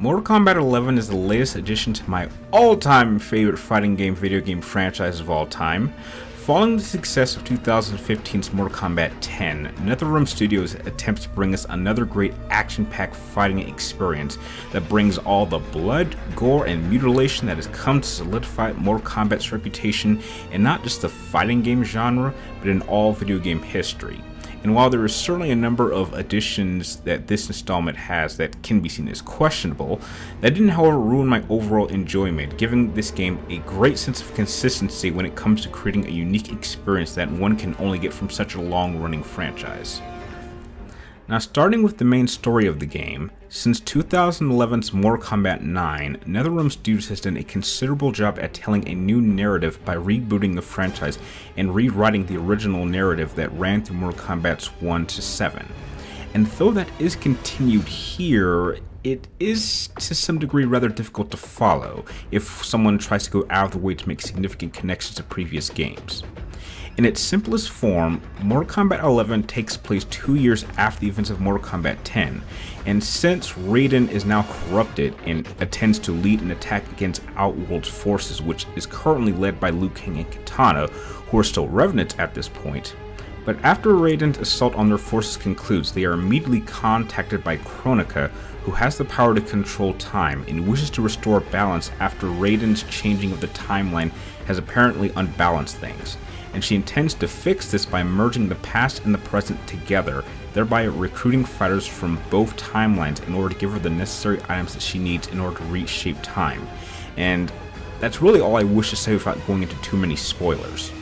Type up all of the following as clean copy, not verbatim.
Mortal Kombat 11 is the latest addition to my all-time favorite fighting game video game franchise of all time. Following the success of 2015's Mortal Kombat 10, NetherRealm Studios attempts to bring us another great action-packed fighting experience that brings all the blood, gore, and mutilation that has come to solidify Mortal Kombat's reputation in not just the fighting game genre, but in all video game history. And while there is certainly a number of additions that this installment has that can be seen as questionable, that didn't however ruin my overall enjoyment, giving this game a great sense of consistency when it comes to creating a unique experience that one can only get from such a long-running franchise. Now, starting with the main story of the game, since 2011's Mortal Kombat 9, NetherRealm Studios has done a considerable job at telling a new narrative by rebooting the franchise and rewriting the original narrative that ran through Mortal Kombat's 1 to 7. And though that is continued here, it is to some degree rather difficult to follow if someone tries to go out of the way to make significant connections to previous games. In its simplest form, Mortal Kombat 11 takes place 2 years after the events of Mortal Kombat 10, and since Raiden is now corrupted and intends to lead an attack against Outworld's forces, which is currently led by Liu Kang and Kitana, who are still revenants at this point, but after Raiden's assault on their forces concludes, they are immediately contacted by Kronika, who has the power to control time and wishes to restore balance after Raiden's changing of the timeline has apparently unbalanced things. And she intends to fix this by merging the past and the present together, thereby recruiting fighters from both timelines in order to give her the necessary items that she needs in order to reshape time. And that's really all I wish to say without going into too many spoilers.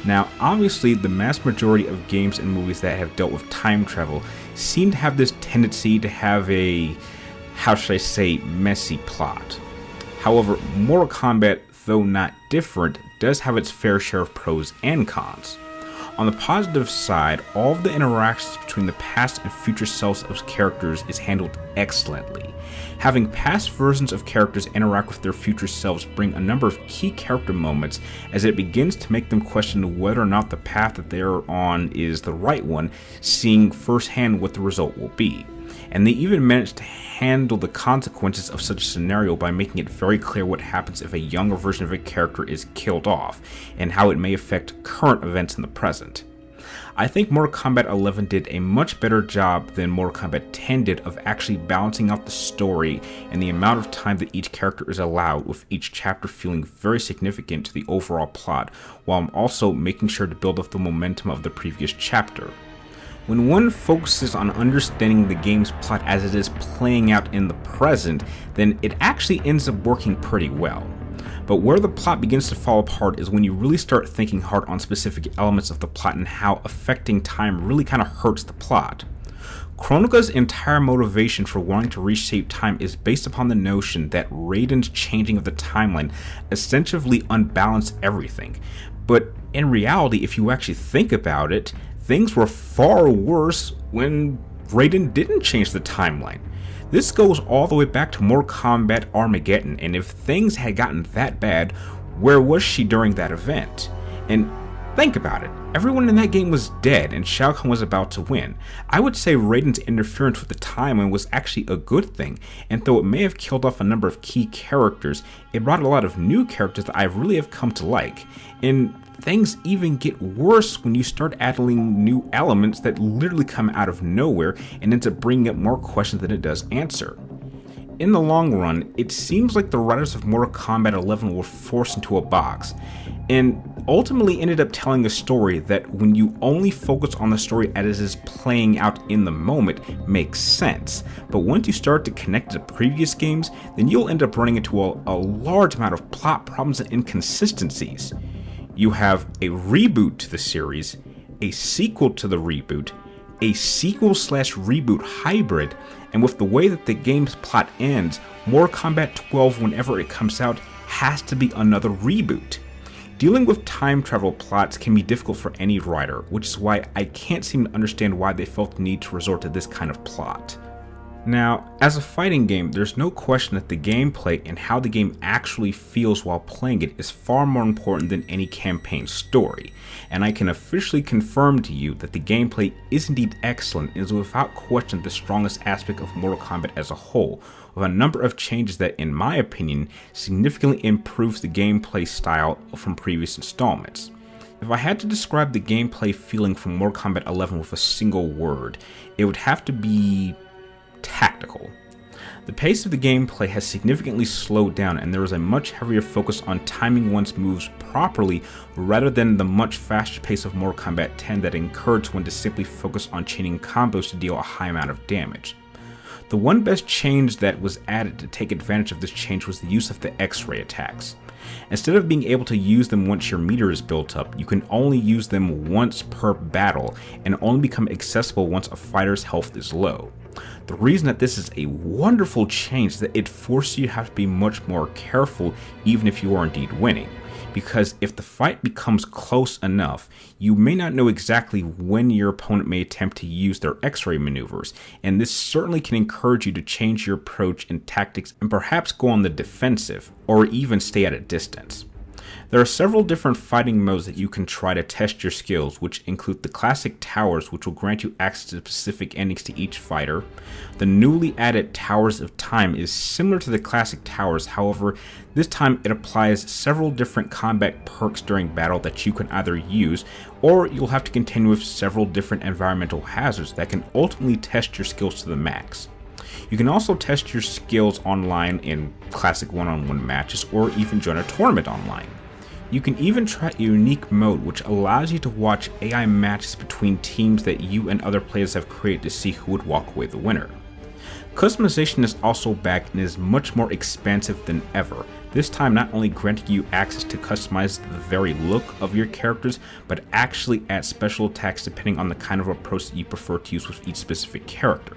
Now, obviously, the mass majority of games and movies that have dealt with time travel seem to have this tendency to have a, how should I say, messy plot. However, Mortal Kombat, though not different, does have its fair share of pros and cons. On the positive side, all of the interactions between the past and future selves of characters is handled excellently. Having past versions of characters interact with their future selves bring a number of key character moments as it begins to make them question whether or not the path that they're on is the right one, seeing firsthand what the result will be. And they even managed to handle the consequences of such a scenario by making it very clear what happens if a younger version of a character is killed off, and how it may affect current events in the present. I think Mortal Kombat 11 did a much better job than Mortal Kombat 10 did of actually balancing out the story and the amount of time that each character is allowed, with each chapter feeling very significant to the overall plot, while also making sure to build up the momentum of the previous chapter. When one focuses on understanding the game's plot as it is playing out in the present, then it actually ends up working pretty well. But where the plot begins to fall apart is when you really start thinking hard on specific elements of the plot and how affecting time really kind of hurts the plot. Kronika's entire motivation for wanting to reshape time is based upon the notion that Raiden's changing of the timeline essentially unbalanced everything. But in reality, if you actually think about it, things were far worse when Raiden didn't change the timeline. This goes all the way back to Mortal Kombat Armageddon, and if things had gotten that bad, where was she during that event? And think about it, everyone in that game was dead and Shao Kahn was about to win. I would say Raiden's interference with the timeline was actually a good thing, and though it may have killed off a number of key characters, it brought a lot of new characters that I really have come to like. And things even get worse when you start adding new elements that literally come out of nowhere and ends up bringing up more questions than it does answer. In the long run, it seems like the writers of Mortal Kombat 11 were forced into a box, and ultimately ended up telling a story that, when you only focus on the story as it is playing out in the moment, makes sense. But once you start to connect to previous games, then you'll end up running into a large amount of plot problems and inconsistencies. You have a reboot to the series, a sequel to the reboot, a sequel/reboot hybrid, and with the way that the game's plot ends, Mortal Kombat 12, whenever it comes out, has to be another reboot. Dealing with time travel plots can be difficult for any writer, which is why I can't seem to understand why they felt the need to resort to this kind of plot. Now, as a fighting game, there's no question that the gameplay and how the game actually feels while playing it is far more important than any campaign story, and I can officially confirm to you that the gameplay is indeed excellent and is without question the strongest aspect of Mortal Kombat as a whole, with a number of changes that, in my opinion, significantly improves the gameplay style from previous installments. If I had to describe the gameplay feeling from Mortal Kombat 11 with a single word, it would have to be tactical. The pace of the gameplay has significantly slowed down, and there is a much heavier focus on timing one's moves properly rather than the much faster pace of Mortal Kombat 10 that encouraged one to simply focus on chaining combos to deal a high amount of damage. The one best change that was added to take advantage of this change was the use of the X-ray attacks. Instead of being able to use them once your meter is built up, you can only use them once per battle and only become accessible once a fighter's health is low. The reason that this is a wonderful change is that it forces you to have to be much more careful even if you are indeed winning. Because if the fight becomes close enough, you may not know exactly when your opponent may attempt to use their X-ray maneuvers, and this certainly can encourage you to change your approach and tactics and perhaps go on the defensive, or even stay at a distance. There are several different fighting modes that you can try to test your skills, which include the classic towers, which will grant you access to specific endings to each fighter. The newly added Towers of Time is similar to the classic towers, however, this time it applies several different combat perks during battle that you can either use, or you'll have to contend with several different environmental hazards that can ultimately test your skills to the max. You can also test your skills online in classic one-on-one matches, or even join a tournament online. You can even try a unique mode which allows you to watch AI matches between teams that you and other players have created to see who would walk away the winner. Customization is also back and is much more expansive than ever, this time not only granting you access to customize the very look of your characters, but actually add special attacks depending on the kind of approach that you prefer to use with each specific character.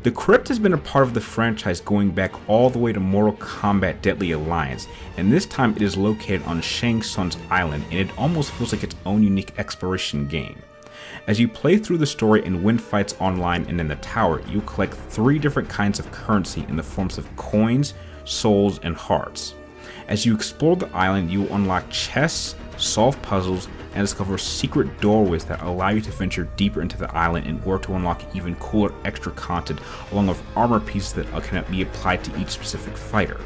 The Crypt has been a part of the franchise going back all the way to Mortal Kombat Deadly Alliance, and this time it is located on Shang Tsung's island, and it almost feels like its own unique exploration game. As you play through the story and win fights online and in the tower, you collect 3 different kinds of currency in the forms of coins, souls, and hearts. As you explore the island, you will unlock chests, solve puzzles, and discover secret doorways that allow you to venture deeper into the island in order to unlock even cooler extra content, along with armor pieces that can be applied to each specific fighter.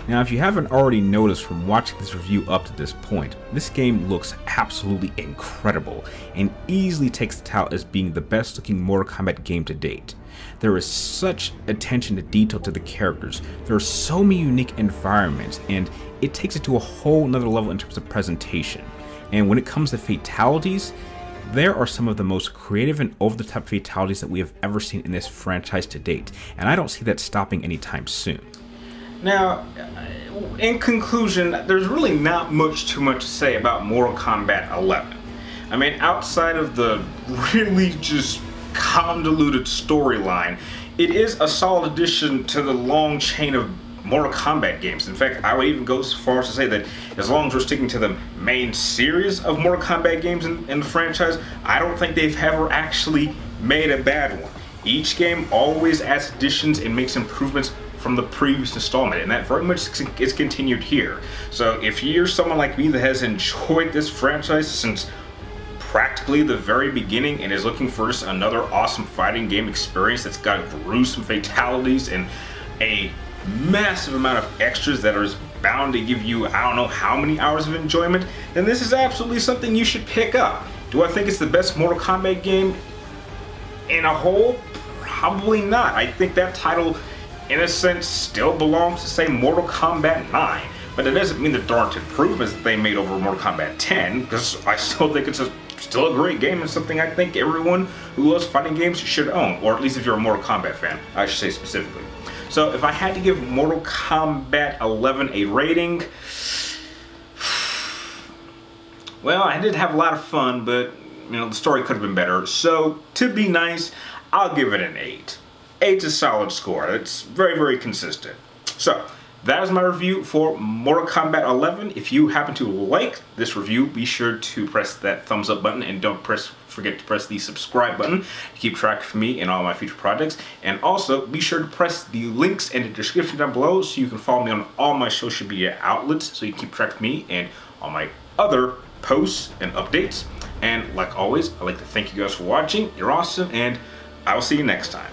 Now, if you haven't already noticed from watching this review up to this point, this game looks absolutely incredible and easily takes the title as being the best looking Mortal Kombat game to date. There is such attention to detail to the characters, there are so many unique environments, and it takes it to a whole nother level in terms of presentation. And when it comes to fatalities, there are some of the most creative and over-the-top fatalities that we have ever seen in this franchise to date, and I don't see that stopping anytime soon. Now, in conclusion, there's really not too much to say about Mortal Kombat 11. I mean, outside of the really just convoluted storyline, it is a solid addition to the long chain of Mortal Kombat games. In fact, I would even go so far as to say that as long as we're sticking to the main series of Mortal Kombat games in the franchise, I don't think they've ever actually made a bad one. Each game always adds additions and makes improvements from the previous installment, and that very much is continued here. So if you're someone like me that has enjoyed this franchise since practically the very beginning and is looking for just another awesome fighting game experience that's got gruesome fatalities and a massive amount of extras that are bound to give you I don't know how many hours of enjoyment, then this is absolutely something you should pick up. Do I think it's the best Mortal Kombat game in a whole? Probably not. I think that title in a sense still belongs to, say, Mortal Kombat 9, but it doesn't mean that there aren't improvements that they made over Mortal Kombat 10, because I still think it's still a great game and something I think everyone who loves fighting games should own, or at least if you're a Mortal Kombat fan, I should say specifically. So if I had to give Mortal Kombat 11 a rating, well, I did have a lot of fun, but the story could have been better. So to be nice, I'll give it an 8. 8's a solid score. It's very, very consistent. So that is my review for Mortal Kombat 11. If you happen to like this review, be sure to press that thumbs up button and don't forget to press the subscribe button to keep track of me and all my future projects. And also be sure to press the links in the description down below so you can follow me on all my social media outlets so you keep track of me and all my other posts and updates. And like always, I'd like to thank you guys for watching. You're awesome, and I will see you next time.